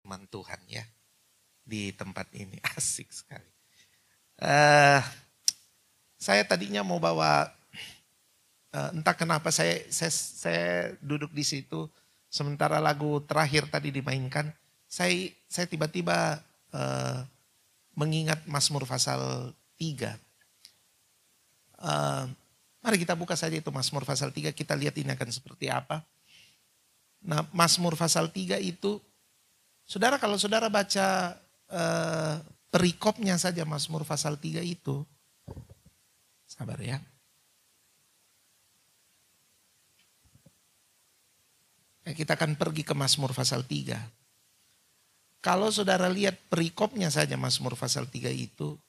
firman Tuhan ya di tempat ini. Asik sekali. Saya tadinya mau bawa, entah kenapa saya duduk di situ sementara lagu terakhir tadi dimainkan. Saya tiba-tiba mengingat Mazmur pasal 3. Mari kita buka saja itu Mazmur pasal 3, kita lihat ini akan seperti apa. Nah, Mazmur pasal 3 itu, saudara kalau saudara baca perikopnya saja Mazmur pasal 3 itu, sabar ya. Kita akan pergi ke Mazmur pasal 3. Kalau saudara lihat perikopnya saja Mazmur pasal 3 itu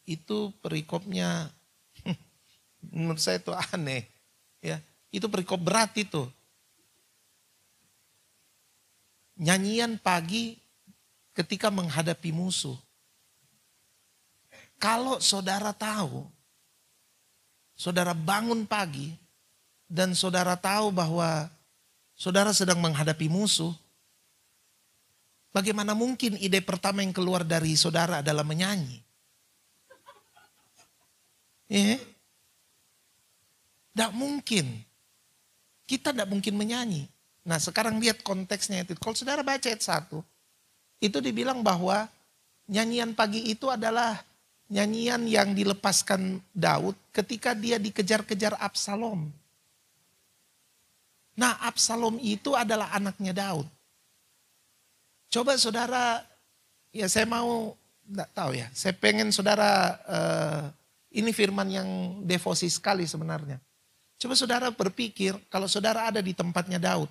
perikopnya menurut saya itu aneh. Ya, itu perikop berat itu. Nyanyian pagi ketika menghadapi musuh. Kalau saudara tahu, saudara bangun pagi dan saudara tahu bahwa saudara sedang menghadapi musuh, bagaimana mungkin ide pertama yang keluar dari saudara adalah menyanyi? Tidak mungkin. Kita tidak mungkin menyanyi. Nah sekarang lihat konteksnya itu. Kalau saudara baca ayat 1, itu dibilang bahwa nyanyian pagi itu adalah nyanyian yang dilepaskan Daud ketika dia dikejar-kejar Absalom. Nah Absalom itu adalah anaknya Daud. Coba saudara, ya saya mau, tidak tahu ya. Saya pengen saudara, ini firman yang devosi sekali sebenarnya. Coba saudara berpikir kalau saudara ada di tempatnya Daud.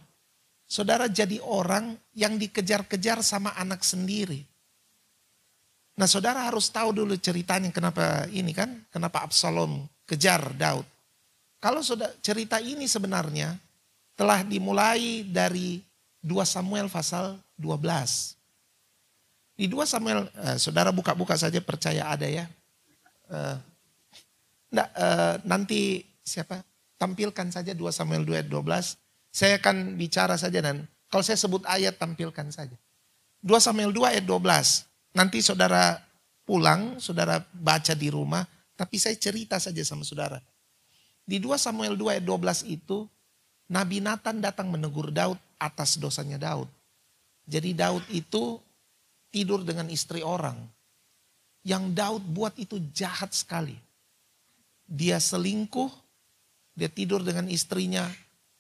Saudara jadi orang yang dikejar-kejar sama anak sendiri. Nah saudara harus tahu dulu ceritanya kenapa ini kan. Kenapa Absalom kejar Daud. Kalau cerita ini sebenarnya telah dimulai dari 2 Samuel pasal 12. Di 2 Samuel, saudara buka-buka saja percaya ada ya. Nanti siapa? Tampilkan saja 2 Samuel 2 ayat 12. Saya akan bicara saja dan kalau saya sebut ayat tampilkan saja. 2 Samuel 2 ayat 12. Nanti saudara pulang, saudara baca di rumah. Tapi saya cerita saja sama saudara. Di 2 Samuel 2 ayat 12 itu Nabi Nathan datang menegur Daud atas dosanya Daud. Jadi Daud itu tidur dengan istri orang. Yang Daud buat itu jahat sekali. Dia selingkuh. Dia tidur dengan istrinya,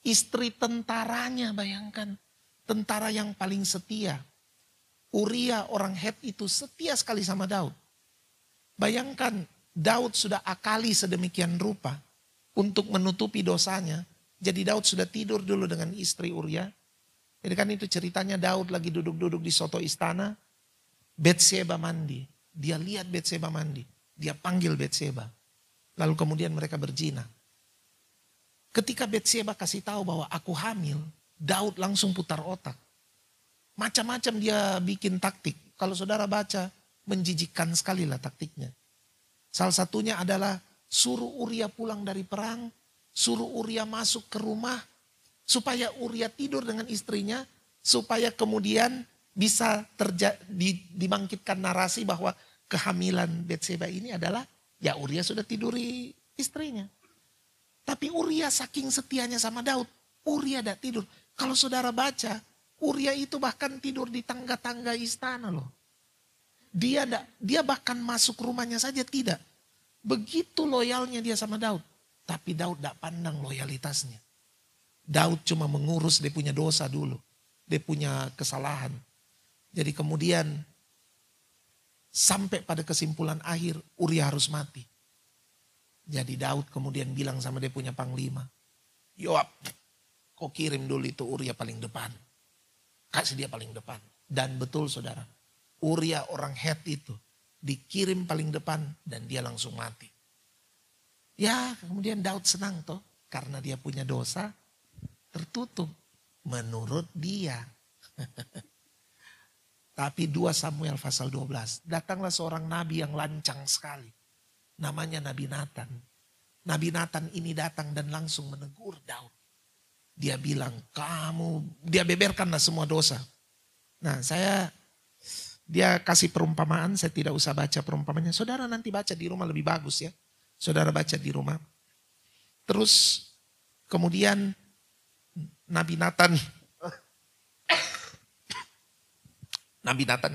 istri tentaranya, bayangkan. Tentara yang paling setia. Uria orang Het itu setia sekali sama Daud. Bayangkan Daud sudah akali sedemikian rupa untuk menutupi dosanya. Jadi Daud sudah tidur dulu dengan istri Uria. Jadi kan itu ceritanya Daud lagi duduk-duduk di soto istana. Batseba mandi. Dia lihat Batseba mandi. Dia panggil Batseba. Lalu kemudian mereka berzina. Ketika Batseba kasih tahu bahwa aku hamil, Daud langsung putar otak. Macam-macam dia bikin taktik. Kalau saudara baca, menjijikkan sekali lah taktiknya. Salah satunya adalah suruh Uria pulang dari perang, suruh Uria masuk ke rumah, supaya Uria tidur dengan istrinya, supaya kemudian bisa dibangkitkan narasi bahwa kehamilan Batseba ini adalah, ya Uria sudah tiduri istrinya. Tapi Uria saking setianya sama Daud, Uria tidak tidur. Kalau saudara baca, Uria itu bahkan tidur di tangga-tangga istana loh. Dia bahkan masuk rumahnya saja tidak. Begitu loyalnya dia sama Daud. Tapi Daud tidak pandang loyalitasnya. Daud cuma mengurus dia punya dosa dulu. Dia punya kesalahan. Jadi kemudian sampai pada kesimpulan akhir Uria harus mati. Jadi Daud kemudian bilang sama dia punya panglima. Yoab, kau kirim dulu itu Uria paling depan. Kasih dia paling depan. Dan betul saudara. Uria orang Het itu dikirim paling depan dan dia langsung mati. Ya kemudian Daud senang toh. Karena dia punya dosa tertutup. Menurut dia. Tapi 2 Samuel pasal 12. Datanglah seorang nabi yang lancang sekali. Namanya Nabi Nathan. Nabi Nathan ini datang dan langsung menegur Daud. Dia bilang, dia beberkanlah semua dosa. Nah saya Dia kasih perumpamaan, saya tidak usah baca perumpamannya. Saudara nanti baca di rumah lebih bagus ya. Saudara baca di rumah. Terus kemudian Nabi Nathan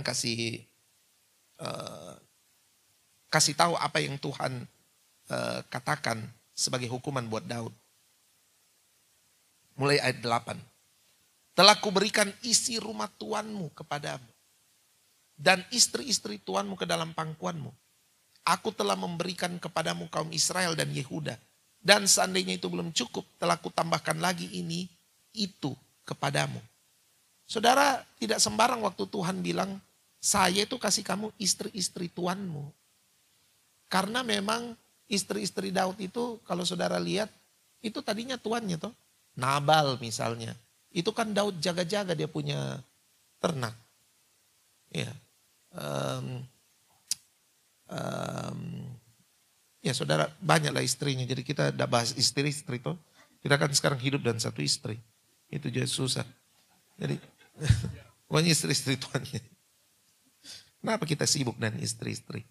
kasih tahu apa yang Tuhan katakan sebagai hukuman buat Daud. Mulai ayat 8. Telah kuberikan isi rumah tuanmu kepadamu dan istri-istri tuanmu ke dalam pangkuanmu. Aku telah memberikan kepadamu kaum Israel dan Yehuda. Dan seandainya itu belum cukup, telah kutambahkan lagi itu kepadamu. Saudara, tidak sembarang waktu Tuhan bilang, saya itu kasih kamu istri-istri tuanmu. Karena memang istri-istri Daud itu kalau saudara lihat, itu tadinya tuannya toh. Nabal misalnya. Itu kan Daud jaga-jaga dia punya ternak. Ya. Ya saudara, banyaklah istrinya. Jadi kita tidak bahas istri-istri toh. Kita kan sekarang hidup dan satu istri. Itu jadi susah. Jadi, pokoknya istri-istri tuannya. Kenapa kita sibuk dengan istri-istri?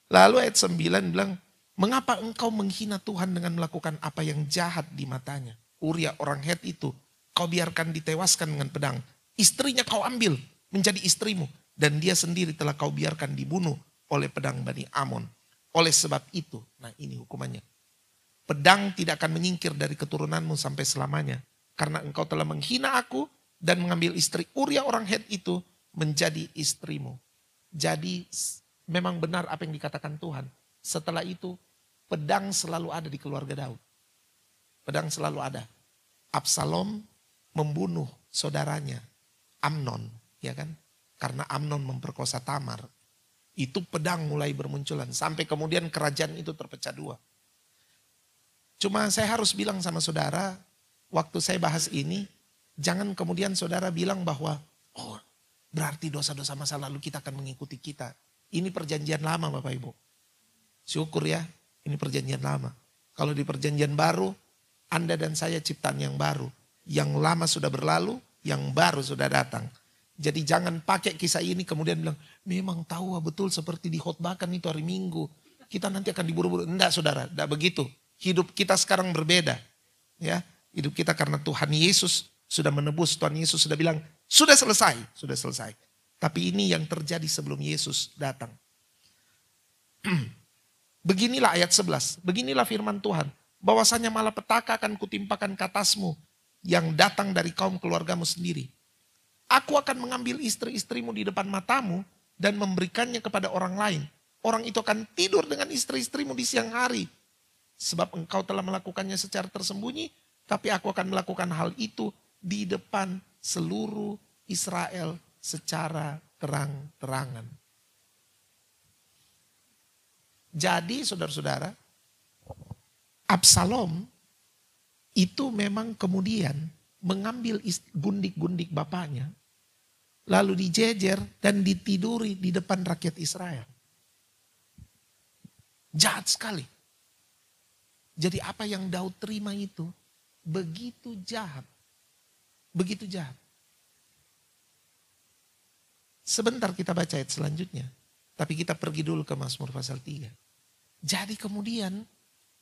Lalu ayat 9 bilang, mengapa engkau menghina Tuhan dengan melakukan apa yang jahat di matanya? Uria orang Het itu, kau biarkan ditewaskan dengan pedang. Istrinya kau ambil menjadi istrimu. Dan dia sendiri telah kau biarkan dibunuh oleh pedang Bani Amon. Oleh sebab itu, nah ini hukumannya. Pedang tidak akan menyingkir dari keturunanmu sampai selamanya. Karena engkau telah menghina aku dan mengambil istri Uria orang Het itu menjadi istrimu. Jadi memang benar apa yang dikatakan Tuhan. Setelah itu pedang selalu ada di keluarga Daud. Pedang selalu ada. Absalom membunuh saudaranya Amnon, ya kan? Karena Amnon memperkosa Tamar. Itu pedang mulai bermunculan sampai kemudian kerajaan itu terpecah dua. Cuma saya harus bilang sama saudara, waktu saya bahas ini, jangan kemudian saudara bilang bahwa, oh berarti dosa-dosa masa lalu kita akan mengikuti kita. Ini perjanjian lama Bapak Ibu. Syukur ya, ini perjanjian lama. Kalau di perjanjian baru, Anda dan saya ciptaan yang baru. Yang lama sudah berlalu, yang baru sudah datang. Jadi jangan pakai kisah ini kemudian bilang, memang tahu betul seperti dikhotbahkan itu hari Minggu. Kita nanti akan diburu-buru. Enggak saudara, enggak begitu. Hidup kita sekarang berbeda. Ya, hidup kita karena Tuhan Yesus sudah menebus. Tuhan Yesus sudah bilang, sudah selesai, sudah selesai. Tapi ini yang terjadi sebelum Yesus datang. Beginilah ayat 11, beginilah firman Tuhan. Bahwasanya malapetaka akan kutimpakan ke atasmu yang datang dari kaum keluargamu sendiri. Aku akan mengambil istri-istrimu di depan matamu dan memberikannya kepada orang lain. Orang itu akan tidur dengan istri-istrimu di siang hari. Sebab engkau telah melakukannya secara tersembunyi, tapi aku akan melakukan hal itu di depan seluruh Israel secara terang-terangan. Jadi saudara-saudara, Absalom itu memang kemudian mengambil gundik-gundik bapaknya, lalu dijejer dan ditiduri di depan rakyat Israel. Jahat sekali. Jadi apa yang Daud terima itu begitu jahat. Begitu jahat. Sebentar kita baca ayat selanjutnya. Tapi kita pergi dulu ke Mazmur pasal 3. Jadi kemudian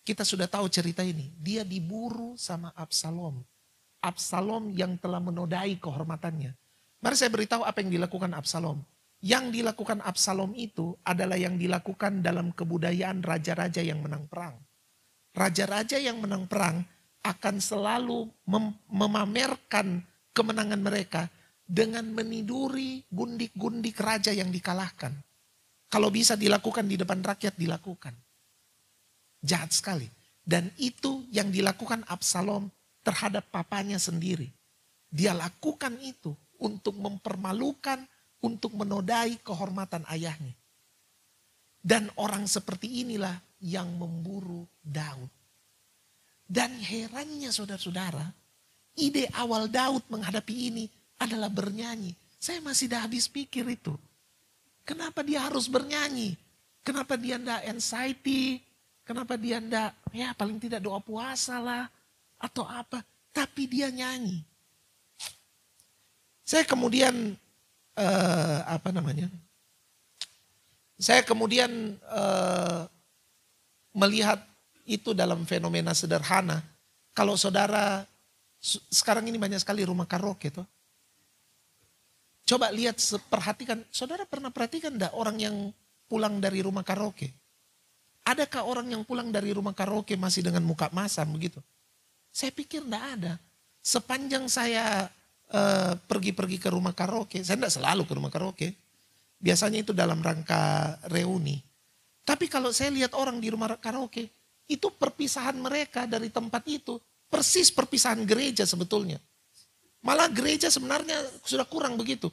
kita sudah tahu cerita ini. Dia diburu sama Absalom. Absalom yang telah menodai kehormatannya. Mari saya beritahu apa yang dilakukan Absalom. Yang dilakukan Absalom itu adalah yang dilakukan dalam kebudayaan raja-raja yang menang perang. Raja-raja yang menang perang akan selalu memamerkan kemenangan mereka dengan meniduri gundik-gundik raja yang dikalahkan. Kalau bisa dilakukan di depan rakyat, dilakukan. Jahat sekali. Dan itu yang dilakukan Absalom terhadap papanya sendiri. Dia lakukan itu untuk mempermalukan, untuk menodai kehormatan ayahnya. Dan orang seperti inilah yang memburu Daud. Dan herannya saudara-saudara, ide awal Daud menghadapi ini adalah bernyanyi. Saya masih dah habis pikir itu. Kenapa dia harus bernyanyi? Kenapa dia enggak anxiety? Kenapa dia enggak, ya paling tidak doa puasa lah. Atau apa. Tapi dia nyanyi. Saya kemudian, Saya kemudian melihat itu dalam fenomena sederhana. Kalau saudara, sekarang ini banyak sekali rumah karaoke tuh. Coba lihat, perhatikan, saudara pernah perhatikan enggak orang yang pulang dari rumah karaoke? Adakah orang yang pulang dari rumah karaoke masih dengan muka masam begitu? Saya pikir enggak ada. Sepanjang saya pergi-pergi ke rumah karaoke, saya enggak selalu ke rumah karaoke. Biasanya itu dalam rangka reuni. Tapi kalau saya lihat orang di rumah karaoke, itu perpisahan mereka dari tempat itu persis perpisahan gereja sebetulnya. Malah gereja sebenarnya sudah kurang begitu.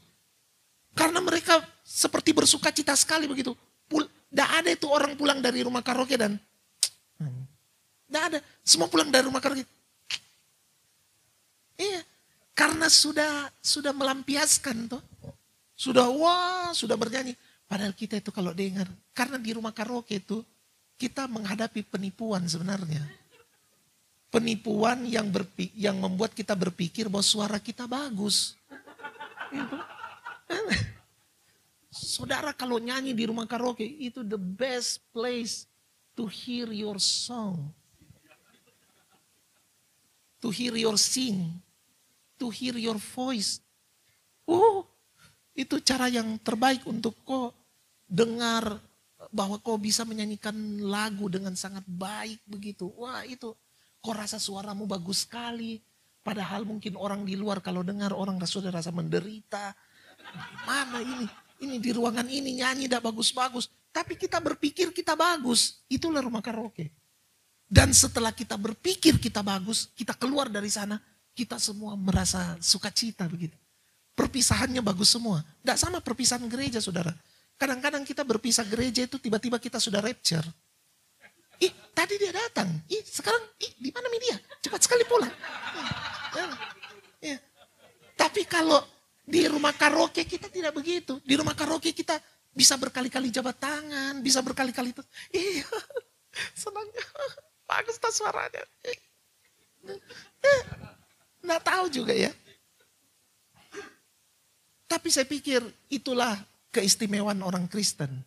Karena mereka seperti bersuka cita sekali begitu. Tidak ada itu orang pulang dari rumah karaoke dan tidak ada. Semua pulang dari rumah karaoke. Iya, karena sudah melampiaskan tuh. Sudah bernyanyi. Padahal kita itu kalau dengar, karena di rumah karaoke itu kita menghadapi penipuan sebenarnya. Penipuan yang membuat kita berpikir bahwa suara kita bagus. Saudara kalau nyanyi di rumah karaoke itu the best place to hear your song. To hear your sing. To hear your voice. Itu cara yang terbaik untuk kau dengar bahwa kau bisa menyanyikan lagu dengan sangat baik begitu. Wah itu. Kok rasa suaramu bagus sekali. Padahal mungkin orang di luar kalau dengar orang sudah rasa menderita. Mana ini? Ini di ruangan ini nyanyi tidak bagus-bagus. Tapi kita berpikir kita bagus. Itulah rumah karaoke. Dan setelah kita berpikir kita bagus. Kita keluar dari sana. Kita semua merasa sukacita begitu. Perpisahannya bagus semua. Tidak sama perpisahan gereja saudara. Kadang-kadang kita berpisah gereja itu tiba-tiba kita sudah rapture. Tadi dia datang. Sekarang di mana media? Cepat sekali pulang. Tapi kalau di rumah karaoke kita tidak begitu. Di rumah karaoke kita bisa berkali-kali jabat tangan, bisa berkali-kali itu. Iya, senangnya. Bagus tak suaranya. Nggak tahu juga ya. Tapi saya pikir itulah keistimewaan orang Kristen.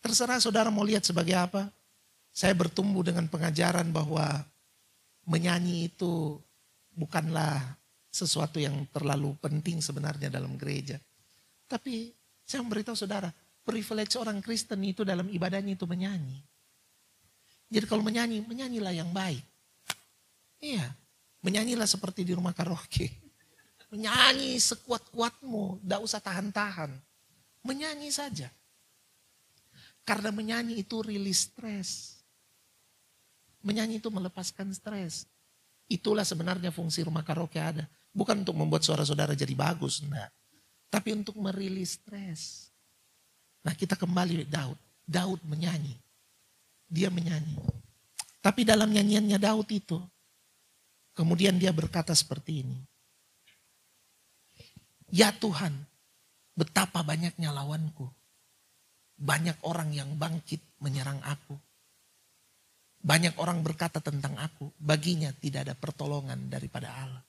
Terserah saudara mau lihat sebagai apa. Saya bertumbuh dengan pengajaran bahwa menyanyi itu bukanlah sesuatu yang terlalu penting sebenarnya dalam gereja. Tapi saya memberitahu saudara, privilege orang Kristen itu dalam ibadahnya itu menyanyi. Jadi kalau menyanyi, menyanyilah yang baik. Iya, menyanyilah seperti di rumah karaoke. Menyanyi sekuat-kuatmu, tidak usah tahan-tahan. Menyanyi saja. Karena menyanyi itu rilis stres. Menyanyi itu melepaskan stres. Itulah sebenarnya fungsi rumah karaoke ada. Bukan untuk membuat suara saudara jadi bagus, enggak. Tapi untuk merilis stres. Nah kita kembali Daud. Daud menyanyi. Dia menyanyi. Tapi dalam nyanyiannya Daud itu. Kemudian dia berkata seperti ini. Ya Tuhan, betapa banyaknya lawanku. Banyak orang yang bangkit menyerang aku. Banyak orang berkata tentang aku, baginya tidak ada pertolongan daripada Allah.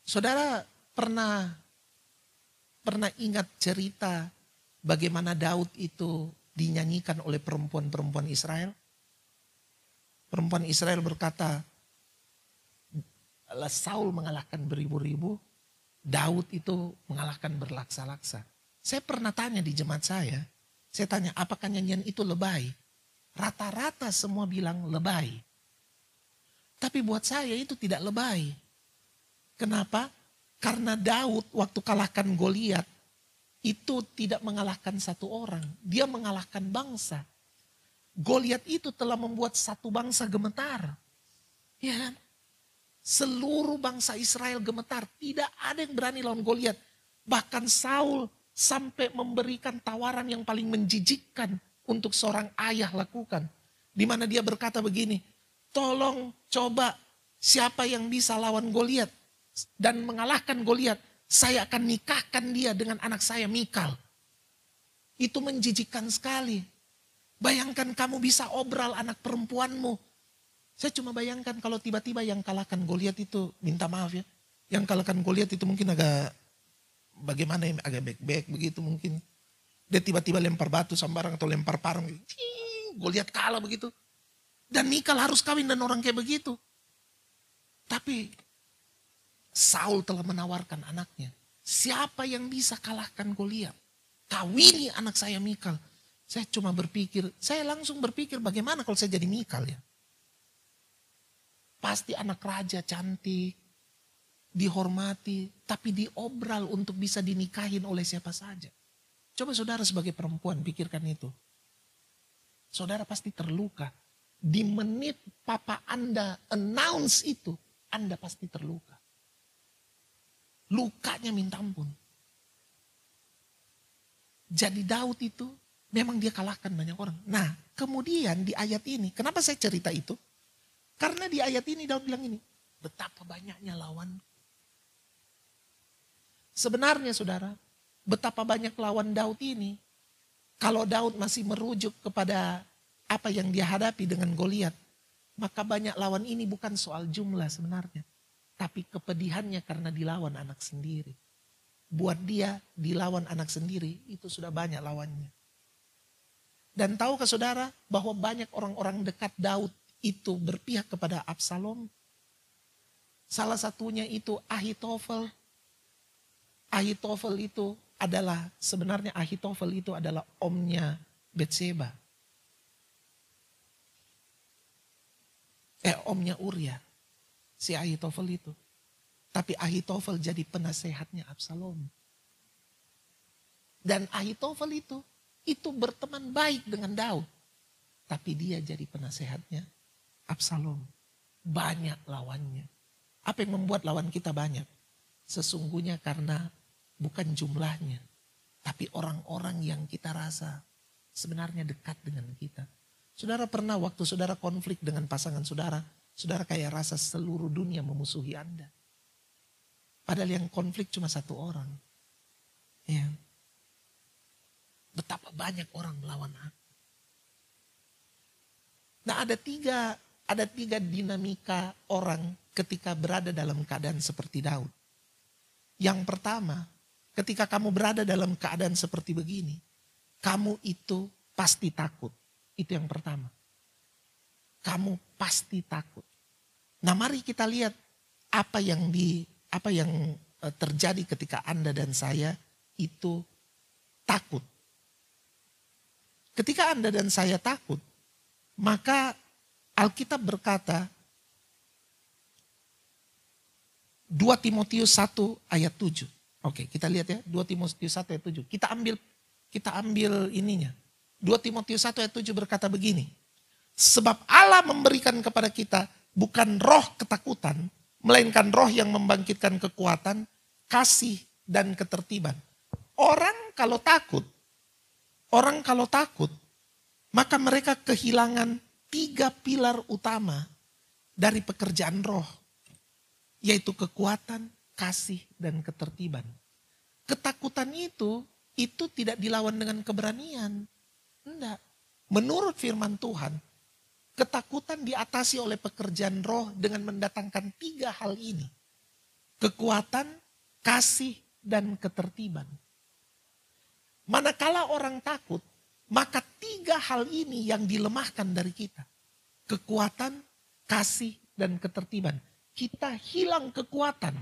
Saudara pernah ingat cerita bagaimana Daud itu dinyanyikan oleh perempuan-perempuan Israel? Perempuan Israel berkata, Saul mengalahkan beribu-ribu, Daud itu mengalahkan berlaksa-laksa. Saya pernah tanya di jemaat saya tanya apakah nyanyian itu lebay? Rata-rata semua bilang lebay. Tapi buat saya itu tidak lebay. Kenapa? Karena Daud waktu kalahkan Goliat itu tidak mengalahkan satu orang. Dia mengalahkan bangsa. Goliat itu telah membuat satu bangsa gemetar. Ya kan? Seluruh bangsa Israel gemetar. Tidak ada yang berani lawan Goliat. Bahkan Saul sampai memberikan tawaran yang paling menjijikkan untuk seorang ayah lakukan. Di mana dia berkata begini, tolong coba siapa yang bisa lawan Goliat dan mengalahkan Goliat, saya akan nikahkan dia dengan anak saya Mikal. Itu menjijikkan sekali. Bayangkan kamu bisa obral anak perempuanmu. Saya cuma bayangkan kalau tiba-tiba yang kalahkan Goliat itu, minta maaf ya, yang kalahkan Goliat itu mungkin agak bagaimana ya, agak baik-baik begitu mungkin. Dia tiba-tiba lempar batu sembarang atau lempar parang. Goliat kalah begitu. Dan Mikal harus kawin dan orang kayak begitu. Tapi Saul telah menawarkan anaknya. Siapa yang bisa kalahkan Goliat? Kawini anak saya Mikal. Saya langsung berpikir bagaimana kalau saya jadi Mikal ya. Pasti anak raja cantik, dihormati, tapi diobral untuk bisa dinikahin oleh siapa saja. Coba saudara sebagai perempuan pikirkan itu. Saudara pasti terluka. Di menit papa Anda announce itu, Anda pasti terluka. Lukanya minta ampun. Jadi Daud itu memang dia kalahkan banyak orang. Nah kemudian di ayat ini, kenapa saya cerita itu? Karena di ayat ini Daud bilang ini, betapa banyaknya lawan. Sebenarnya saudara, betapa banyak lawan Daud ini. Kalau Daud masih merujuk kepada apa yang dia hadapi dengan Goliat, maka banyak lawan ini bukan soal jumlah sebenarnya. Tapi kepedihannya karena dilawan anak sendiri. Buat dia dilawan anak sendiri itu sudah banyak lawannya. Dan tahukah saudara bahwa banyak orang-orang dekat Daud itu berpihak kepada Absalom. Salah satunya itu Ahitofel. Ahitofel itu adalah sebenarnya Ahitofel itu adalah omnya Betseba. Omnya Uria. Si Ahitofel itu. Tapi Ahitofel jadi penasehatnya Absalom. Dan Ahitofel itu berteman baik dengan Daud. Tapi dia jadi penasehatnya Absalom. Banyak lawannya. Apa yang membuat lawan kita banyak? Sesungguhnya karena bukan jumlahnya. Tapi orang-orang yang kita rasa sebenarnya dekat dengan kita. Saudara pernah waktu saudara konflik dengan pasangan saudara, saudara kayak rasa seluruh dunia memusuhi Anda. Padahal yang konflik cuma satu orang. Ya. Betapa banyak orang melawan aku. Nah ada tiga dinamika orang ketika berada dalam keadaan seperti Daud. Yang pertama, ketika kamu berada dalam keadaan seperti begini, kamu itu pasti takut. Itu yang pertama. Kamu pasti takut. Nah mari kita lihat apa yang terjadi ketika Anda dan saya itu takut. Ketika Anda dan saya takut, maka Alkitab berkata 2 Timotius 1 ayat 7. Oke, kita lihat ya 2 Timotius 1 ayat 7. Kita ambil ininya. 2 Timotius 1 ayat 7 berkata begini. Sebab Allah memberikan kepada kita bukan roh ketakutan, melainkan roh yang membangkitkan kekuatan, kasih dan ketertiban. Orang kalau takut, maka mereka kehilangan 3 pilar utama dari pekerjaan roh. Yaitu kekuatan, kasih, dan ketertiban. Ketakutan itu tidak dilawan dengan keberanian. Enggak. Menurut firman Tuhan, ketakutan diatasi oleh pekerjaan roh dengan mendatangkan 3 hal ini. Kekuatan, kasih, dan ketertiban. Manakala orang takut, maka 3 hal ini yang dilemahkan dari kita. Kekuatan, kasih, dan ketertiban. Kita hilang kekuatan.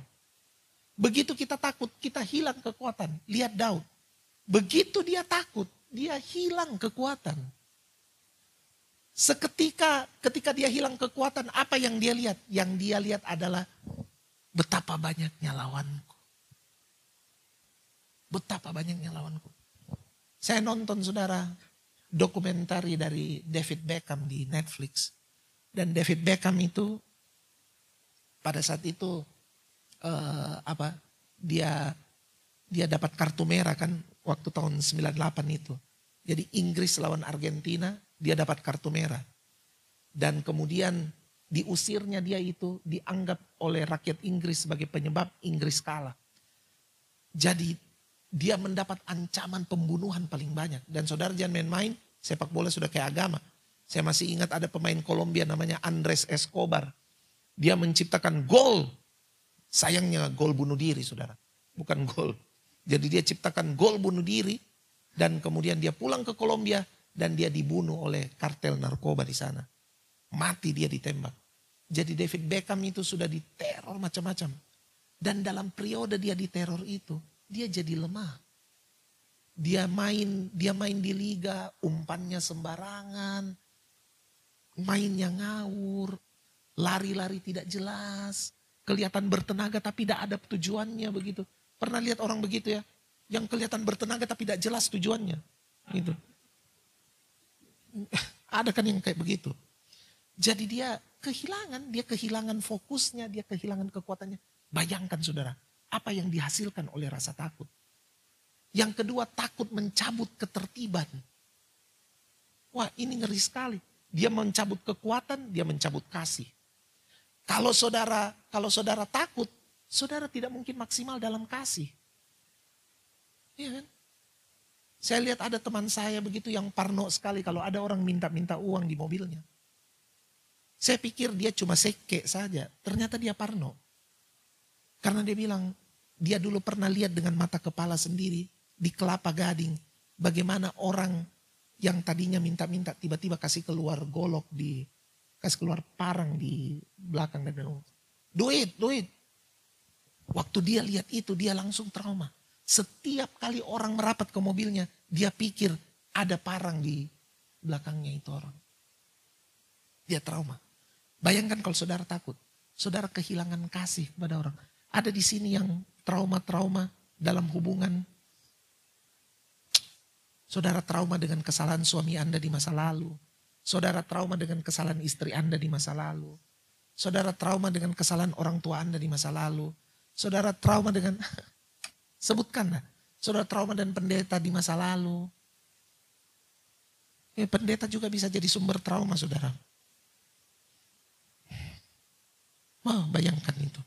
Begitu kita takut, kita hilang kekuatan. Lihat Daud. Begitu dia takut, dia hilang kekuatan. Ketika dia hilang kekuatan, apa yang dia lihat? Yang dia lihat adalah betapa banyaknya lawanku. Betapa banyaknya lawanku. Saya nonton saudara dokumentari dari David Beckham di Netflix. Dan David Beckham itu pada saat itu dia dapat kartu merah kan waktu tahun 98 itu. Jadi Inggris lawan Argentina, dia dapat kartu merah. Dan kemudian diusirnya dia itu dianggap oleh rakyat Inggris sebagai penyebab Inggris kalah. Jadi dia mendapat ancaman pembunuhan paling banyak. Dan saudara jangan main-main, sepak bola sudah kayak agama. Saya masih ingat ada pemain Kolombia namanya Andres Escobar. Dia menciptakan gol. Sayangnya gol bunuh diri saudara. Bukan gol. Jadi dia ciptakan gol bunuh diri. Dan kemudian dia pulang ke Kolombia dan dia dibunuh oleh kartel narkoba di sana. Mati dia ditembak. Jadi David Beckham itu sudah diteror macam-macam. Dan dalam periode dia diteror itu, dia jadi lemah. Dia main di liga, umpannya sembarangan, mainnya ngawur, lari-lari tidak jelas, kelihatan bertenaga tapi tidak ada tujuannya begitu. Pernah lihat orang begitu ya? Yang kelihatan bertenaga tapi tidak jelas tujuannya. Gitu. Ada kan yang kayak begitu. Jadi dia kehilangan fokusnya, dia kehilangan kekuatannya. Bayangkan saudara, apa yang dihasilkan oleh rasa takut. Yang kedua, takut mencabut ketertiban. Wah, ini ngeri sekali. Dia mencabut kekuatan, dia mencabut kasih. Kalau saudara takut, saudara tidak mungkin maksimal dalam kasih. Iya kan? Saya lihat ada teman saya begitu yang parno sekali kalau ada orang minta-minta uang di mobilnya. Saya pikir dia cuma seke saja, ternyata dia parno. Karena dia bilang, dia dulu pernah lihat dengan mata kepala sendiri di Kelapa Gading. Bagaimana orang yang tadinya minta-minta tiba-tiba kasih keluar golok kasih keluar parang di belakang. Dan duit. Waktu dia lihat itu dia langsung trauma. Setiap kali orang merapat ke mobilnya, dia pikir ada parang di belakangnya itu orang. Dia trauma. Bayangkan kalau saudara takut, saudara kehilangan kasih kepada orang. Ada di sini yang trauma-trauma dalam hubungan. Saudara trauma dengan kesalahan suami Anda di masa lalu. Saudara trauma dengan kesalahan istri Anda di masa lalu. Saudara trauma dengan kesalahan orang tua Anda di masa lalu. Saudara trauma dengan... Sebutkanlah, saudara trauma dan pendeta di masa lalu. Pendeta juga bisa jadi sumber trauma saudara. Wah, bayangkan itu.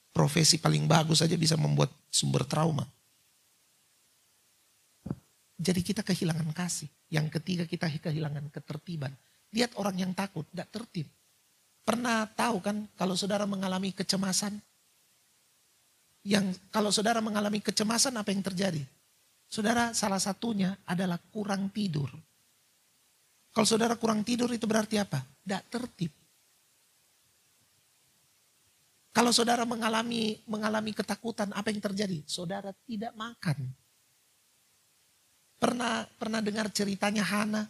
Profesi paling bagus saja bisa membuat sumber trauma. Jadi kita kehilangan kasih. Yang ketiga kita kehilangan ketertiban. Lihat orang yang takut, tidak tertib. Pernah tahu kan kalau saudara mengalami kecemasan? Kalau saudara mengalami kecemasan apa yang terjadi? Saudara salah satunya adalah kurang tidur. Kalau saudara kurang tidur itu berarti apa? Tidak tertib. Kalau saudara mengalami ketakutan apa yang terjadi? Saudara tidak makan. Pernah dengar ceritanya Hana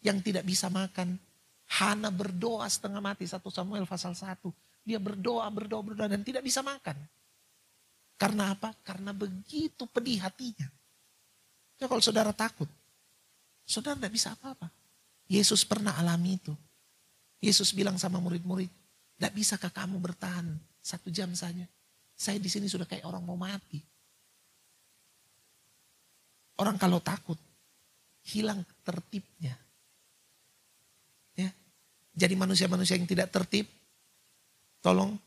yang tidak bisa makan. Hana berdoa setengah mati, 1 Samuel pasal 1. Dia berdoa dan tidak bisa makan. Karena apa? Karena begitu pedih hatinya. Ya kalau saudara takut, saudara tidak bisa apa-apa. Yesus pernah alami itu. Yesus bilang sama murid-murid, tidak bisakah kamu bertahan 1 jam saja? Saya di sini sudah kayak orang mau mati. Orang kalau takut, hilang tertibnya. Ya. Jadi manusia-manusia yang tidak tertib, tolong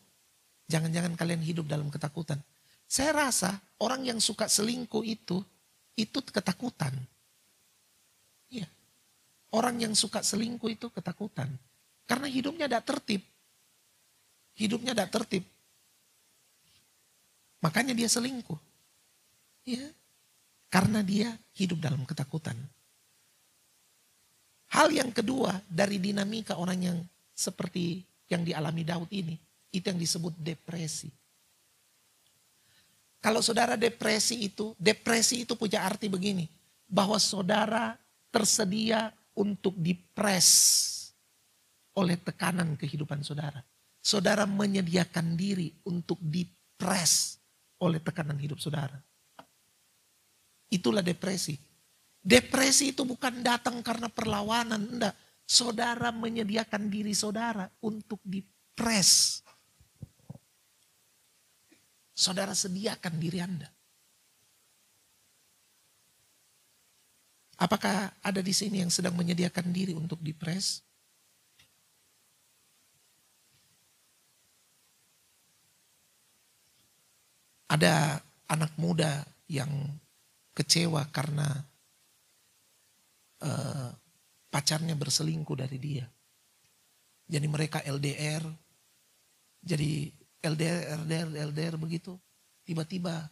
jangan-jangan kalian hidup dalam ketakutan. Saya rasa orang yang suka selingkuh itu ketakutan. Iya. Orang yang suka selingkuh itu ketakutan. Karena hidupnya tidak tertib. Hidupnya tidak tertib. Makanya dia selingkuh. Iya. Karena dia hidup dalam ketakutan. Hal yang kedua dari dinamika orang yang seperti yang dialami Daud ini. Itu yang disebut depresi. Kalau saudara depresi itu punya arti begini. Bahwa saudara tersedia untuk dipres oleh tekanan kehidupan saudara. Saudara menyediakan diri untuk dipres oleh tekanan hidup saudara. Itulah depresi. Depresi itu bukan datang karena perlawanan. Enggak. Saudara menyediakan diri saudara untuk dipres. Saudara sediakan diri Anda. Apakah ada di sini yang sedang menyediakan diri untuk dipres? Ada anak muda yang kecewa karena pacarnya berselingkuh dari dia. Jadi mereka LDR. Jadi LDR begitu. Tiba-tiba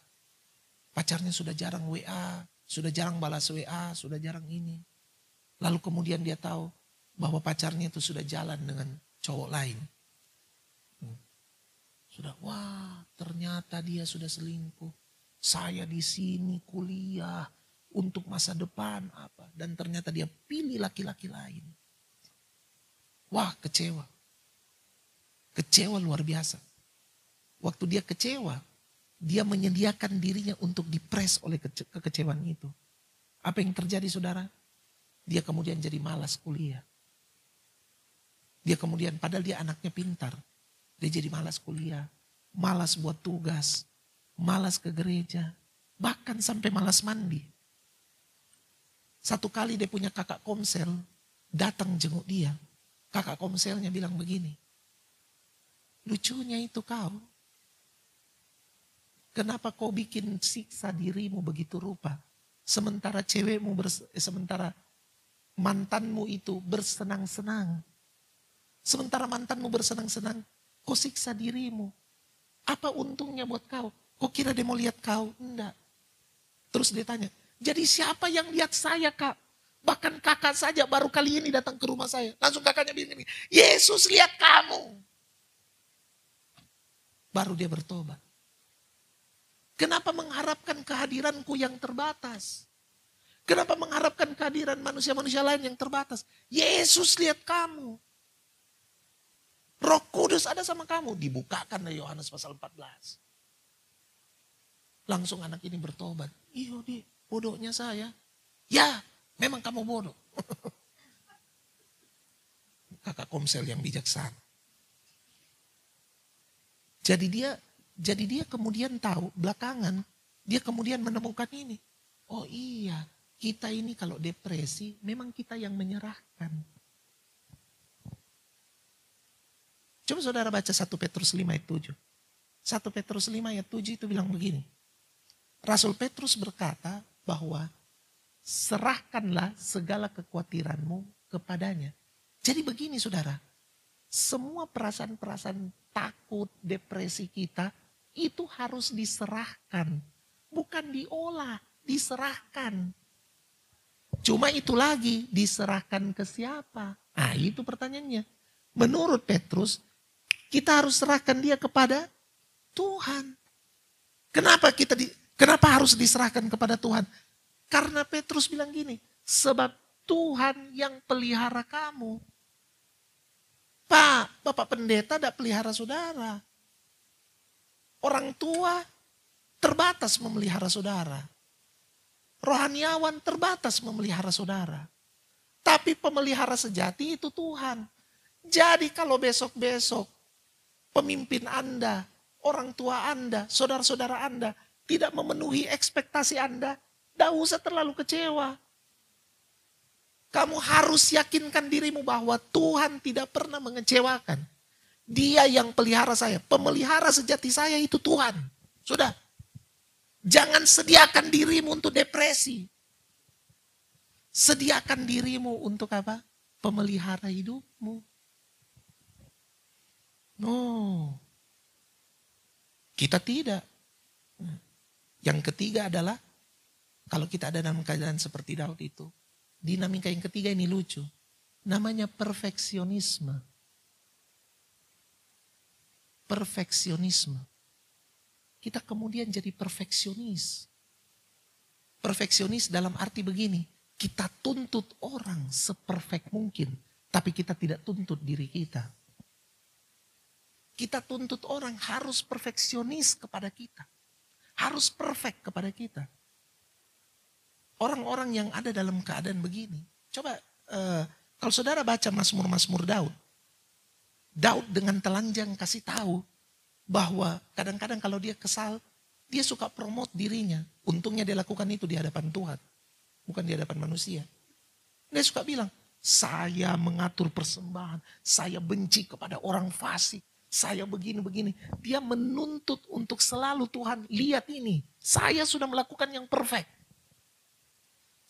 pacarnya sudah jarang WA. Sudah jarang balas WA, sudah jarang ini. Lalu kemudian dia tahu bahwa pacarnya itu sudah jalan dengan cowok lain. Sudah, wah ternyata dia sudah selingkuh. Saya di sini kuliah untuk masa depan apa. Dan ternyata dia pilih laki-laki lain. Wah kecewa. Kecewa luar biasa. Waktu dia kecewa, dia menyediakan dirinya untuk dipres oleh kekecewaan itu. Apa yang terjadi saudara? Dia kemudian jadi malas kuliah. Dia kemudian, padahal dia anaknya pintar. Dia jadi malas kuliah, malas buat tugas, malas ke gereja, bahkan sampai malas mandi. Satu kali dia punya kakak komsel, datang jenguk dia. Kakak komselnya bilang begini, lucunya itu kau, kenapa kau bikin siksa dirimu begitu rupa? Sementara sementara mantanmu itu bersenang-senang. Sementara mantanmu bersenang-senang, kau siksa dirimu. Apa untungnya buat kau? Kau kira dia mau lihat kau? Enggak. Terus dia tanya, jadi siapa yang lihat saya kak? Bahkan kakak saja baru kali ini datang ke rumah saya. Langsung kakaknya bilang ini, Yesus lihat kamu. Baru dia bertobat. Kenapa mengharapkan kehadiranku yang terbatas? Kenapa mengharapkan kehadiran manusia-manusia lain yang terbatas? Yesus lihat kamu. Roh Kudus ada sama kamu. Dibukakan dari Yohanes pasal 14. Langsung anak ini bertobat. Iya di bodohnya saya. Ya memang kamu bodoh. Kakak komsel yang bijaksana. Jadi dia kemudian tahu belakangan. Dia kemudian menemukan ini. Oh iya kita ini kalau depresi memang kita yang menyerahkan. Coba saudara baca 1 Petrus 5 ayat 7. 1 Petrus 5 ayat 7 itu bilang begini. Rasul Petrus berkata bahwa serahkanlah segala kekhawatiranmu kepadanya. Jadi begini saudara. Semua perasaan-perasaan takut, depresi kita itu harus diserahkan. Bukan diolah, diserahkan. Cuma itu lagi, diserahkan ke siapa? Nah itu pertanyaannya. Menurut Petrus, kita harus serahkan dia kepada Tuhan. Kenapa harus diserahkan kepada Tuhan? Karena Petrus bilang gini, sebab Tuhan yang pelihara kamu. Pak, Bapak Pendeta tidak pelihara saudara. Orang tua terbatas memelihara saudara. Rohaniawan terbatas memelihara saudara. Tapi pemelihara sejati itu Tuhan. Jadi kalau besok-besok pemimpin Anda, orang tua Anda, saudara-saudara Anda tidak memenuhi ekspektasi Anda, tidak usah terlalu kecewa. Kamu harus yakinkan dirimu bahwa Tuhan tidak pernah mengecewakan. Dia yang pelihara saya, pemelihara sejati saya itu Tuhan. Sudah. Jangan sediakan dirimu untuk depresi. Sediakan dirimu untuk apa? Pemelihara hidupmu. No. Kita tidak. Yang ketiga adalah, kalau kita ada dalam keadaan seperti Daud itu, dinamika yang ketiga ini lucu. Namanya perfeksionisme. Perfeksionisme. Kita kemudian jadi perfeksionis. Perfeksionis dalam arti begini, kita tuntut orang seperfect mungkin, tapi kita tidak tuntut diri kita. Kita tuntut orang harus perfeksionis kepada kita. Harus perfect kepada kita. Orang-orang yang ada dalam keadaan begini. Coba kalau saudara baca Mazmur-Mazmur Daud. Daud dengan telanjang kasih tahu bahwa kadang-kadang kalau dia kesal, dia suka promote dirinya. Untungnya dia lakukan itu di hadapan Tuhan. Bukan di hadapan manusia. Dia suka bilang, saya mengatur persembahan. Saya benci kepada orang fasik. Saya begini-begini. Dia menuntut untuk selalu Tuhan, lihat ini. Saya sudah melakukan yang perfect.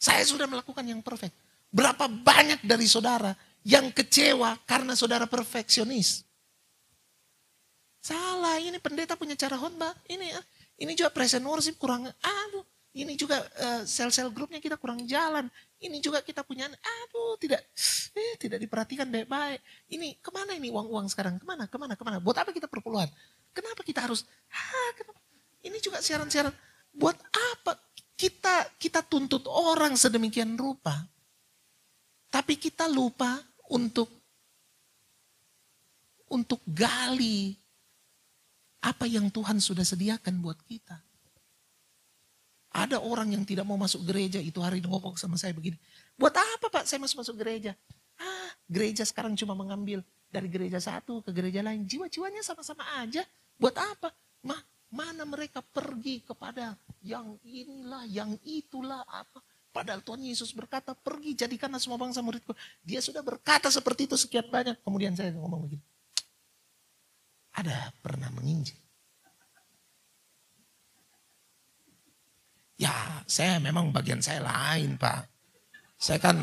Saya sudah melakukan yang perfect. Berapa banyak dari saudara yang kecewa karena saudara perfeksionis. Salah, ini pendeta punya cara khotbah. Ini juga present worship kurang. Aduh, Ini juga sel-sel grupnya kita kurang jalan. Ini juga kita punya, aduh tidak diperhatikan baik-baik. Ini kemana ini uang-uang sekarang? Kemana? Buat apa kita perpuluhan? Kenapa kita harus, kenapa? Ini juga siaran-siaran. Buat apa kita tuntut orang sedemikian rupa? Tapi kita lupa untuk gali apa yang Tuhan sudah sediakan buat kita. Ada orang yang tidak mau masuk gereja, itu hari ini ngomong sama saya begini. Buat apa Pak saya masuk gereja? Gereja sekarang cuma mengambil dari gereja satu ke gereja lain. Jiwa-jiwanya sama-sama aja. Buat apa? Mana mereka pergi kepada yang inilah, yang itulah apa. Padahal Tuhan Yesus berkata, pergi jadikanlah semua bangsa muridku. Dia sudah berkata seperti itu sekian banyak. Kemudian saya ngomong begini. Ada pernah menginjil? Ya, saya memang bagian saya lain, Pak. Saya kan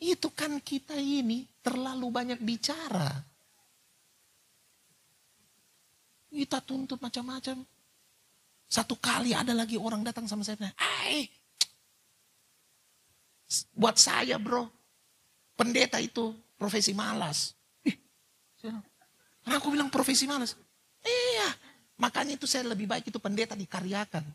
itu kan kita ini terlalu banyak bicara. Kita tuntut macam-macam. Satu kali ada lagi orang datang sama saya, buat saya bro, pendeta itu profesi malas. Aku bilang profesi malas. Iya. Makanya itu saya lebih baik itu pendeta dikaryakan.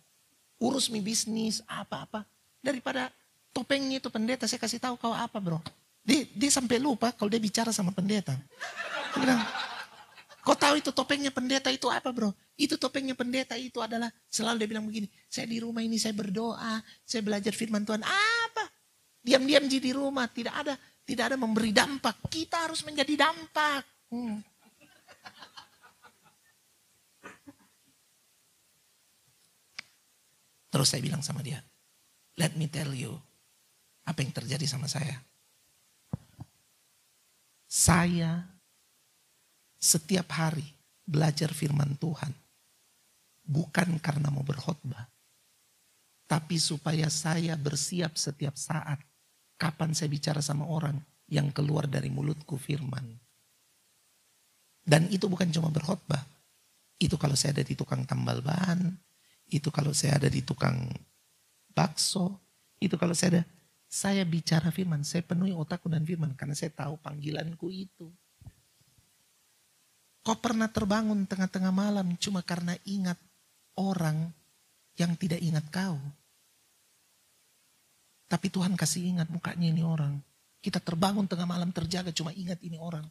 Urus mi bisnis apa-apa. Daripada topengnya itu pendeta saya kasih tahu kau apa bro. Dia sampai lupa kalau dia bicara sama pendeta. Dia bilang, kau tahu itu topengnya pendeta itu apa bro? Itu topengnya pendeta itu adalah selalu dia bilang begini. Saya di rumah ini saya berdoa. Saya belajar firman Tuhan. Apa? Diam-diam di rumah. Tidak ada memberi dampak. Kita harus menjadi dampak. Terus saya bilang sama dia, let me tell you, apa yang terjadi sama saya. Saya setiap hari belajar firman Tuhan, bukan karena mau berkhotbah, tapi supaya saya bersiap setiap saat, kapan saya bicara sama orang yang keluar dari mulutku firman. Dan itu bukan cuma berkhotbah, itu kalau saya ada di tukang tambal ban, itu kalau saya ada di tukang bakso, itu kalau saya bicara firman, saya penuhi otakku dan firman karena saya tahu panggilanku itu. Kau pernah terbangun tengah-tengah malam cuma karena ingat orang yang tidak ingat kau. Tapi Tuhan kasih ingat mukanya ini orang. Kita terbangun tengah malam terjaga cuma ingat ini orang.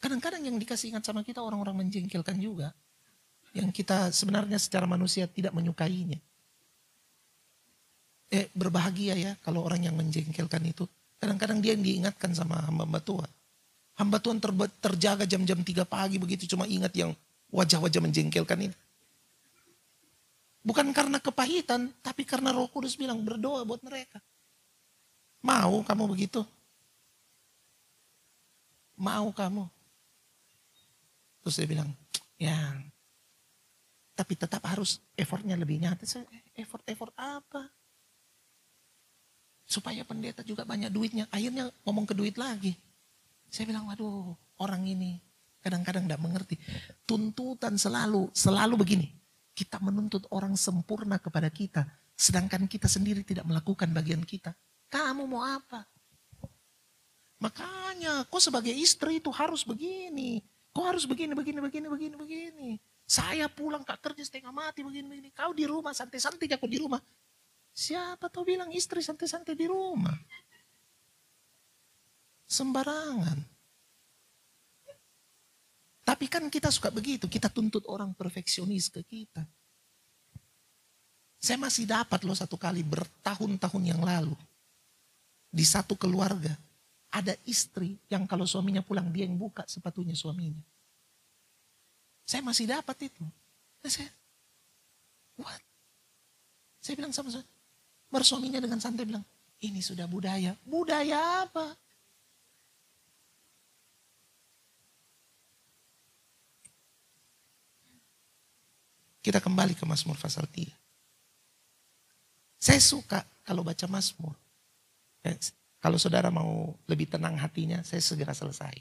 Kadang-kadang yang dikasih ingat sama kita orang-orang menjengkelkan juga. Yang kita sebenarnya secara manusia tidak menyukainya. Berbahagia ya kalau orang yang menjengkelkan itu. Kadang-kadang dia yang diingatkan sama hamba Tuhan. Hamba Tuhan terjaga jam-jam 3 pagi begitu cuma ingat yang wajah-wajah menjengkelkan ini. Bukan karena kepahitan, tapi karena Roh Kudus bilang berdoa buat mereka. Mau kamu begitu? Mau kamu? Terus dia bilang, ya tapi tetap harus effortnya lebih nyata. Effort apa? Supaya pendeta juga banyak duitnya. Akhirnya ngomong ke duit lagi. Saya bilang, waduh orang ini kadang-kadang gak mengerti. Tuntutan selalu begini. Kita menuntut orang sempurna kepada kita. Sedangkan kita sendiri tidak melakukan bagian kita. Kamu mau apa? Makanya kau sebagai istri itu harus begini. Kau harus begini. Saya pulang kak kerja setengah mati begini. Kau di rumah santai-santai aku di rumah. Siapa tahu bilang istri santai-santai di rumah. Sembarangan. Tapi kan kita suka begitu. Kita tuntut orang perfeksionis ke kita. Saya masih dapat loh satu kali bertahun-tahun yang lalu. Di satu keluarga. Ada istri yang kalau suaminya pulang dia yang buka sepatunya suaminya. Saya masih dapat itu. What? Saya bilang sama saya, bersuaminya dengan santai bilang, ini sudah budaya. Budaya apa? Kita kembali ke Mazmur pasal 3. Saya suka kalau baca Mazmur. Kalau saudara mau lebih tenang hatinya, saya segera selesai.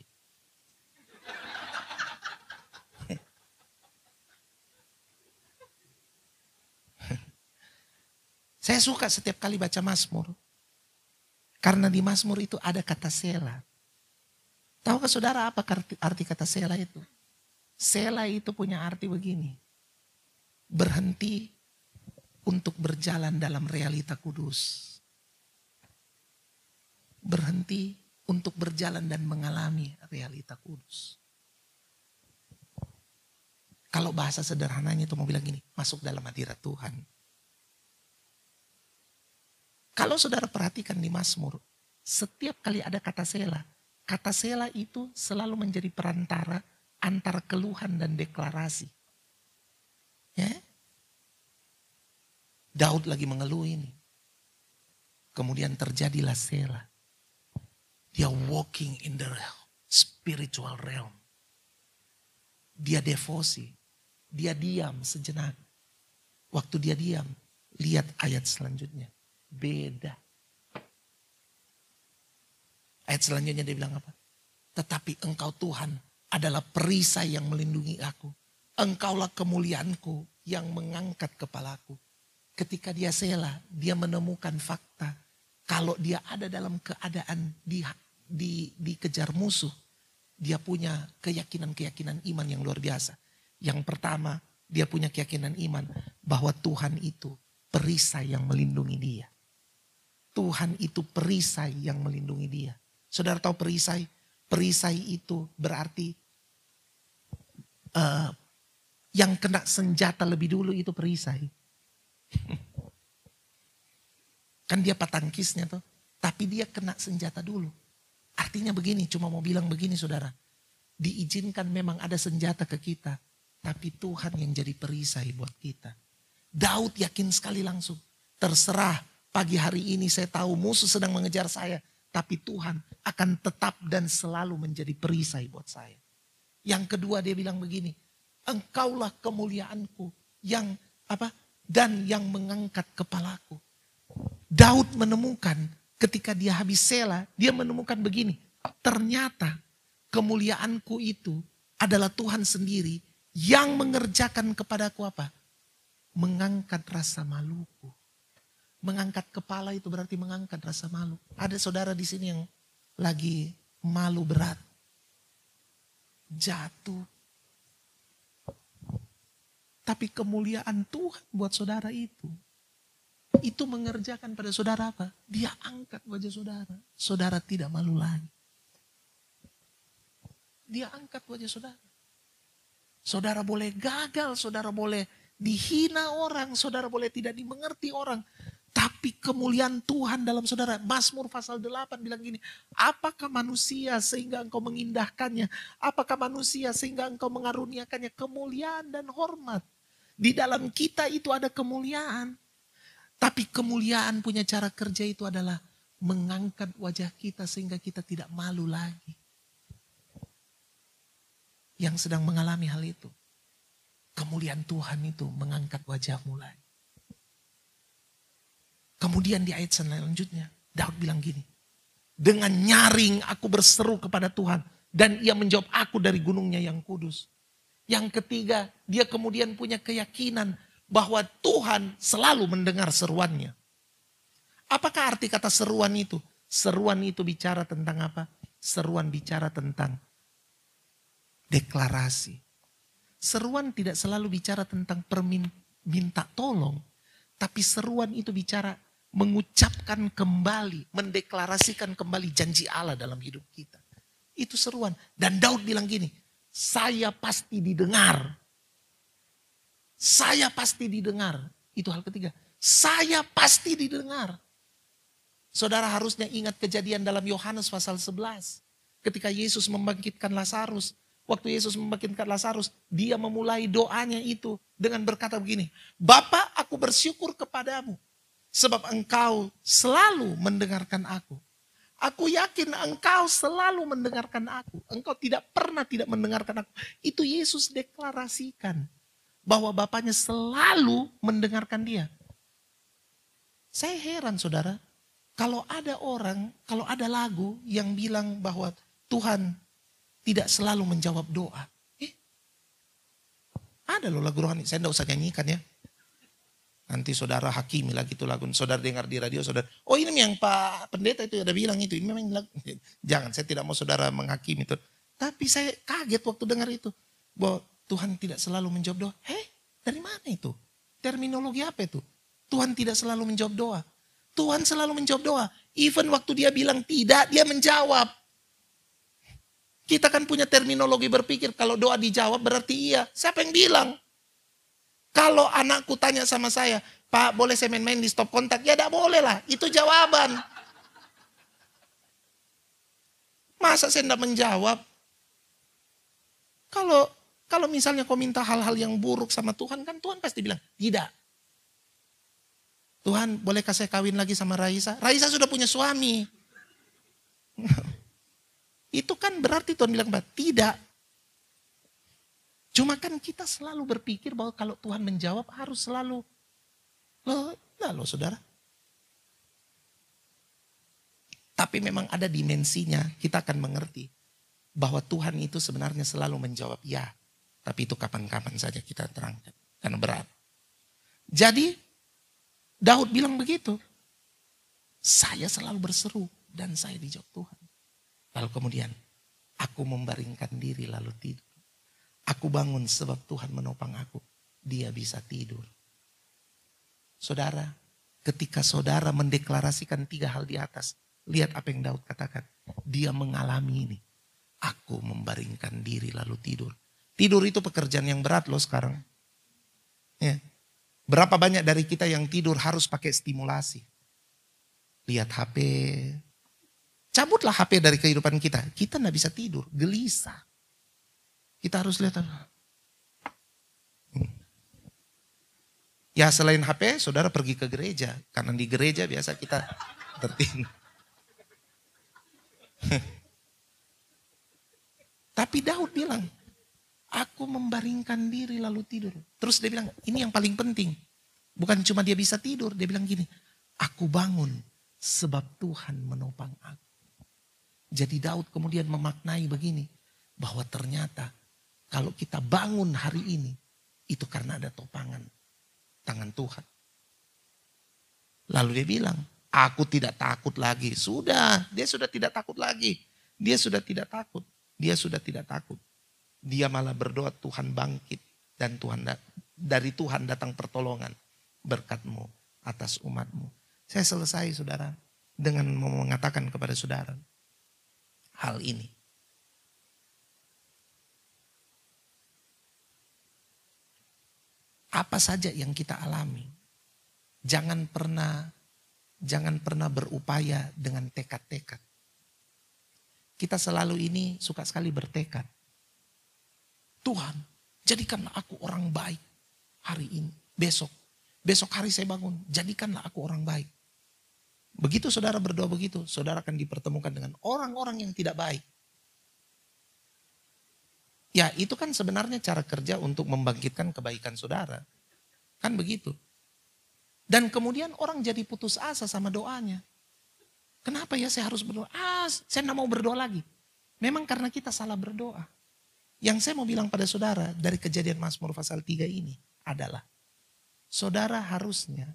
Saya suka setiap kali baca Mazmur. Karena di Mazmur itu ada kata Sela. Tahukah saudara apa arti kata Sela itu? Sela itu punya arti begini. Berhenti untuk berjalan dalam realita kudus. Berhenti untuk berjalan dan mengalami realita kudus. Kalau bahasa sederhananya itu mau bilang gini, masuk dalam hadirat Tuhan. Kalau saudara perhatikan di Mazmur, setiap kali ada kata Sela itu selalu menjadi perantara antara keluhan dan deklarasi. Ya? Daud lagi mengeluh ini. Kemudian terjadilah Sela. Dia walking in the spiritual realm. Dia devosi. Dia diam sejenak. Waktu dia diam, lihat ayat selanjutnya. Beda. Ayat selanjutnya dia bilang apa? Tetapi engkau Tuhan adalah perisai yang melindungi aku. Engkaulah kemuliaanku yang mengangkat kepalaku. Ketika dia Sela, dia menemukan fakta. Kalau dia ada dalam keadaan dikejar musuh, dia punya keyakinan iman yang luar biasa. Yang pertama, dia punya keyakinan iman bahwa Tuhan itu perisai yang melindungi dia. Tuhan itu perisai yang melindungi dia. Saudara tahu perisai? Perisai itu berarti yang kena senjata lebih dulu itu perisai. Kan dia patangkisnya tuh. Tapi dia kena senjata dulu. Artinya begini, cuma mau bilang begini saudara. Diizinkan memang ada senjata ke kita. Tapi Tuhan yang jadi perisai buat kita. Daud yakin sekali langsung. Terserah pagi hari ini saya tahu musuh sedang mengejar saya. Tapi Tuhan akan tetap dan selalu menjadi perisai buat saya. Yang kedua dia bilang begini. Engkaulah kemuliaanku yang dan yang mengangkat kepalaku. Daud menemukan ketika dia habis Sela, dia menemukan begini. Ternyata kemuliaanku itu adalah Tuhan sendiri yang mengerjakan kepadaku apa? Mengangkat rasa maluku. Mengangkat kepala itu berarti mengangkat rasa malu. Ada saudara di sini yang lagi malu berat. Jatuh. Tapi kemuliaan Tuhan buat saudara itu mengerjakan pada saudara apa? Dia angkat wajah saudara. Saudara tidak malu lagi. Dia angkat wajah saudara. Saudara boleh gagal, saudara boleh dihina orang, saudara boleh tidak dimengerti orang. Tapi kemuliaan Tuhan dalam saudara. Mazmur pasal 8 bilang gini. Apakah manusia sehingga engkau mengindahkannya? Apakah manusia sehingga engkau mengaruniakannya kemuliaan dan hormat? Di dalam kita itu ada kemuliaan. Tapi kemuliaan punya cara kerja itu adalah mengangkat wajah kita sehingga kita tidak malu lagi. Yang sedang mengalami hal itu. Kemuliaan Tuhan itu mengangkat wajahmu lagi. Kemudian di ayat selanjutnya Daud bilang gini. Dengan nyaring aku berseru kepada Tuhan. Dan ia menjawab aku dari gunungnya yang kudus. Yang ketiga dia kemudian punya keyakinan bahwa Tuhan selalu mendengar seruannya. Apakah arti kata seruan itu? Seruan itu bicara tentang apa? Seruan bicara tentang deklarasi. Seruan tidak selalu bicara tentang minta tolong. Tapi seruan itu bicara mengucapkan kembali, mendeklarasikan kembali janji Allah dalam hidup kita. Itu seruan. Dan Daud bilang gini, saya pasti didengar. Saya pasti didengar. Itu hal ketiga. Saya pasti didengar. Saudara harusnya ingat kejadian dalam Yohanes pasal 11. Ketika Yesus membangkitkan Lazarus. Waktu Yesus membangkitkan Lazarus, dia memulai doanya itu dengan berkata begini. Bapa, aku bersyukur kepadamu. Sebab engkau selalu mendengarkan aku. Aku yakin engkau selalu mendengarkan aku. Engkau tidak pernah tidak mendengarkan aku. Itu Yesus deklarasikan. Bahwa Bapaknya selalu mendengarkan dia. Saya heran saudara. Kalau ada orang, kalau ada lagu yang bilang bahwa Tuhan tidak selalu menjawab doa. Ada loh lagu rohani, saya tidak usah nyanyikan ya. Nanti saudara hakimi lagi itu lagu. Saudara dengar di radio, saudara, oh ini yang Pak Pendeta itu ada bilang itu. Ini memang lagu. Jangan, saya tidak mau saudara menghakimi itu. Tapi saya kaget waktu dengar itu. Bahwa Tuhan tidak selalu menjawab doa. Dari mana itu? Terminologi apa itu? Tuhan tidak selalu menjawab doa. Tuhan selalu menjawab doa. Even waktu dia bilang tidak, dia menjawab. Kita kan punya terminologi berpikir kalau doa dijawab berarti iya. Siapa yang bilang? Kalau anakku tanya sama saya, Pak boleh saya main-main di stop kontak? Ya tidak boleh lah, itu jawaban. Masa saya tidak menjawab? Kalau misalnya kau minta hal-hal yang buruk sama Tuhan, kan Tuhan pasti bilang, tidak. Tuhan bolehkah saya kawin lagi sama Raisa? Raisa sudah punya suami. Itu kan berarti Tuhan bilang, tidak. Cuma kan kita selalu berpikir bahwa kalau Tuhan menjawab harus selalu. Loh saudara. Tapi memang ada dimensinya, kita akan mengerti. Bahwa Tuhan itu sebenarnya selalu menjawab ya. Tapi itu kapan-kapan saja kita terangkan. Karena berat. Jadi Daud bilang begitu. Saya selalu berseru dan saya dijawab Tuhan. Lalu kemudian aku membaringkan diri lalu tidur. Aku bangun sebab Tuhan menopang aku. Dia bisa tidur. Saudara, ketika saudara mendeklarasikan 3 hal di atas. Lihat apa yang Daud katakan. Dia mengalami ini. Aku membaringkan diri lalu tidur. Tidur itu pekerjaan yang berat loh sekarang. Ya. Berapa banyak dari kita yang tidur harus pakai stimulasi. Lihat HP. Cabutlah HP dari kehidupan kita. Kita gak bisa tidur, gelisah. Kita harus lihat. Ya selain HP, saudara pergi ke gereja. Karena di gereja biasa kita tertidur. Tapi Daud bilang, aku membaringkan diri lalu tidur. Terus dia bilang, ini yang paling penting. Bukan cuma dia bisa tidur, dia bilang gini, aku bangun sebab Tuhan menopang aku. Jadi Daud kemudian memaknai begini, bahwa ternyata kalau kita bangun hari ini, itu karena ada topangan tangan Tuhan. Lalu dia bilang, aku tidak takut lagi. Sudah, dia sudah tidak takut lagi. Dia sudah tidak takut. Dia sudah tidak takut. Dia malah berdoa Tuhan bangkit. Dan dari Tuhan datang pertolongan. Berkat-Mu atas umat-Mu. Saya selesai saudara. Dengan mengatakan kepada saudara. Hal ini. Apa saja yang kita alami. Jangan pernah berupaya dengan tekad-tekad. Kita selalu ini suka sekali bertekad. Tuhan, jadikanlah aku orang baik hari ini, besok. Besok hari saya bangun, jadikanlah aku orang baik. Begitu saudara berdoa begitu, saudara akan dipertemukan dengan orang-orang yang tidak baik. Ya itu kan sebenarnya cara kerja untuk membangkitkan kebaikan saudara. Kan begitu. Dan kemudian orang jadi putus asa sama doanya. Kenapa ya saya harus berdoa? Saya tidak mau berdoa lagi. Memang karena kita salah berdoa. Yang saya mau bilang pada saudara dari Kejadian Mazmur pasal 3 ini adalah. Saudara harusnya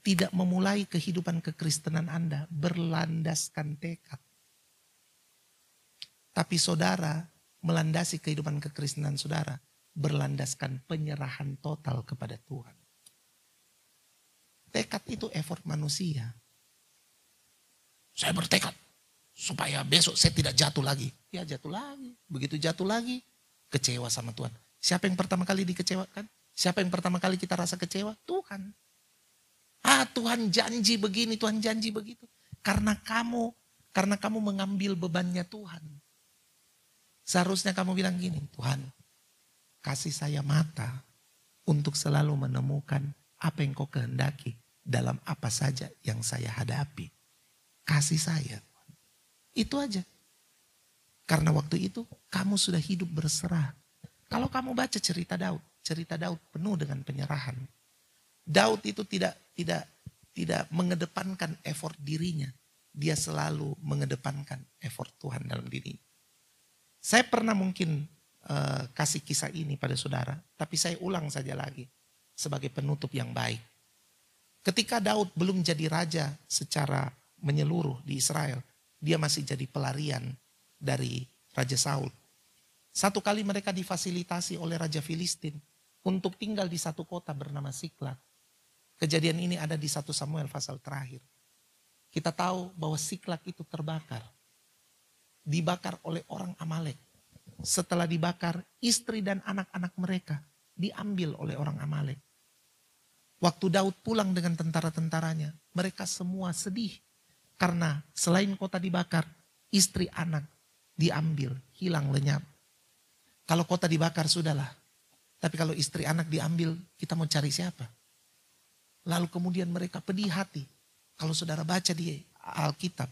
tidak memulai kehidupan kekristenan Anda berlandaskan tekad. Tapi saudara melandasi kehidupan kekristenan saudara berlandaskan penyerahan total kepada Tuhan. Tekad itu effort manusia. Saya bertekad supaya besok saya tidak jatuh lagi. Ya jatuh lagi. Begitu jatuh lagi, kecewa sama Tuhan. Siapa yang pertama kali dikecewakan? Siapa yang pertama kali kita rasa kecewa? Tuhan. Tuhan janji begini, Tuhan janji begitu. Karena kamu mengambil bebannya Tuhan. Seharusnya kamu bilang gini, Tuhan, kasih saya mata untuk selalu menemukan apa yang kau kehendaki dalam apa saja yang saya hadapi. Kasih saya. Itu aja. Karena waktu itu kamu sudah hidup berserah. Kalau kamu baca cerita Daud penuh dengan penyerahan. Daud itu tidak mengedepankan effort dirinya. Dia selalu mengedepankan effort Tuhan dalam dirinya. Saya pernah mungkin kasih kisah ini pada saudara, tapi saya ulang saja lagi. sebagai penutup yang baik. Ketika Daud belum jadi raja secara menyeluruh di Israel, dia masih jadi pelarian dari Raja Saul. Satu kali mereka difasilitasi oleh Raja Filistin untuk tinggal di satu kota bernama Siklag. Kejadian ini ada di 1 Samuel pasal terakhir. Kita tahu bahwa Siklag itu terbakar. Dibakar oleh orang Amalek. Setelah dibakar, istri dan anak-anak mereka diambil oleh orang Amalek. Waktu Daud pulang dengan tentara-tentaranya, mereka semua sedih. Karena selain kota dibakar, istri anak diambil, hilang lenyap. Kalau kota dibakar sudahlah. Tapi kalau istri anak diambil, kita mau cari siapa? Lalu kemudian mereka pedih hati. Kalau saudara baca di Alkitab,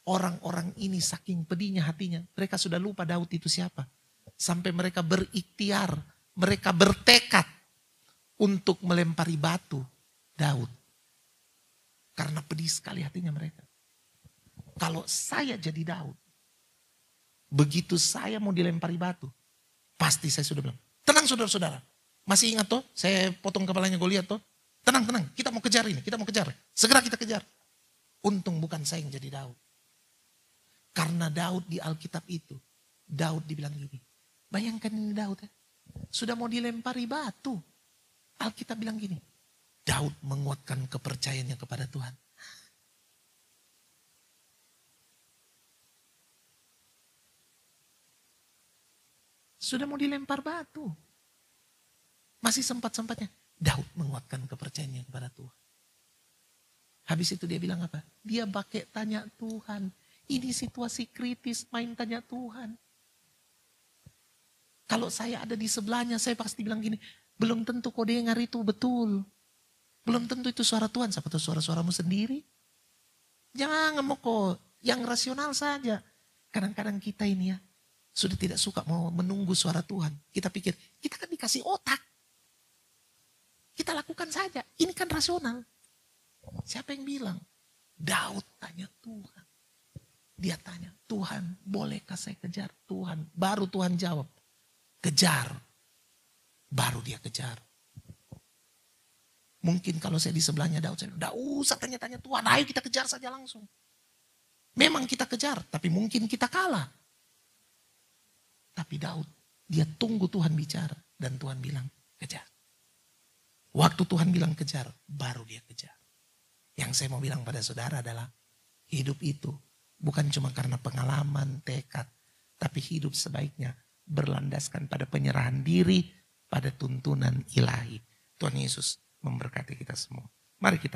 orang-orang ini saking pedihnya hatinya, mereka sudah lupa Daud itu siapa. Sampai mereka berikhtiar, mereka bertekad untuk melempari batu Daud. Karena pedih sekali hatinya mereka. Kalau saya jadi Daud, begitu saya mau dilempari batu, pasti saya sudah bilang, tenang saudara-saudara. Masih ingat toh, saya potong kepalanya Goliat toh. Tenang, kita mau kejar ini, kita mau kejar. Segera kita kejar. Untung bukan saya yang jadi Daud. Karena Daud di Alkitab itu, Daud dibilang gini, bayangkan ini Daud ya, sudah mau dilempari batu. Alkitab bilang gini, Daud menguatkan kepercayaannya kepada Tuhan. Sudah mau dilempar batu. Masih sempat-sempatnya, Daud menguatkan kepercayaannya kepada Tuhan. Habis itu dia bilang apa? Dia pakai tanya Tuhan. Ini situasi kritis, main tanya Tuhan. Kalau saya ada di sebelahnya, saya pasti bilang gini, belum tentu kau dengar itu betul. Belum tentu itu suara Tuhan, siapa tahu suara-suaramu sendiri. Jangan mau kok, yang rasional saja. Kadang-kadang kita ini ya, sudah tidak suka mau menunggu suara Tuhan. Kita pikir, kita kan dikasih otak. Kita lakukan saja, ini kan rasional. Siapa yang bilang? Daud tanya Tuhan. Dia tanya, Tuhan bolehkah saya kejar? Tuhan, baru Tuhan jawab, kejar. Baru dia kejar. Mungkin kalau saya di sebelahnya Daud, saya tidak usah tanya-tanya Tuhan, ayo kita kejar saja langsung. Memang kita kejar, tapi mungkin kita kalah. Tapi Daud, dia tunggu Tuhan bicara. Dan Tuhan bilang, kejar. Waktu Tuhan bilang kejar, baru dia kejar. Yang saya mau bilang pada saudara adalah, hidup itu bukan cuma karena pengalaman, tekad. Tapi hidup sebaiknya berlandaskan pada penyerahan diri, pada tuntunan ilahi. Tuhan Yesus memberkati kita semua. Mari kita